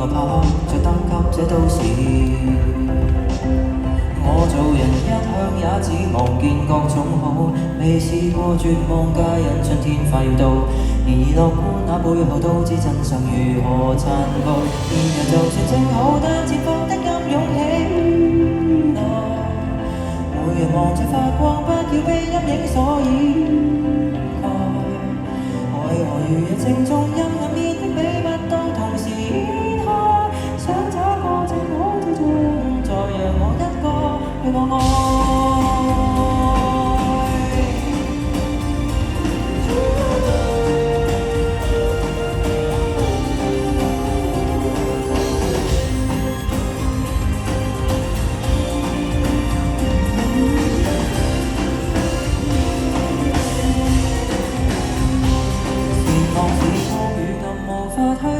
害怕再登級這都市。我做人一向也只望見各種好，未試過絕望皆因春天快要到。然而樂觀那背後都知真相如何殘酷。然而就算正好，但前方的暗湧起來，每日望着發光，不要被陰影所掩蓋。為何如日正中陰暗面的秘密都同時掀開？想找個正好之中，再讓我一個去我愛。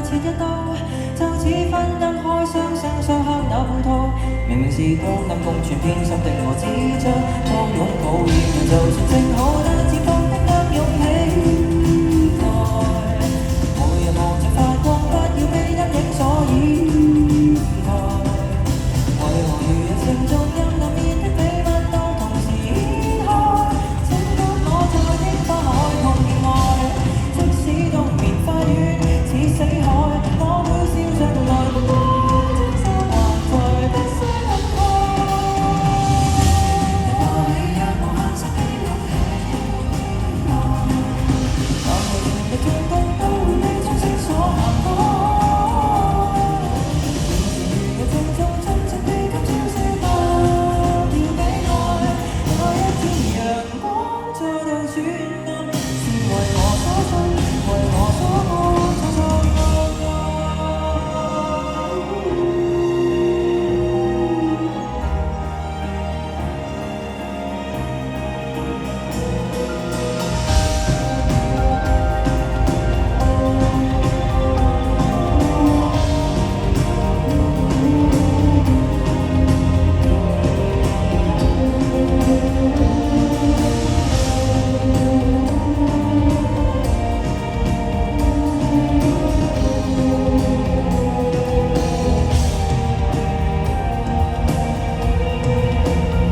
切一刀，就似分燈開，雙生雙刻那半套。明明是光陰共存，偏心的我只將光擁抱。然後就算正好，但前方的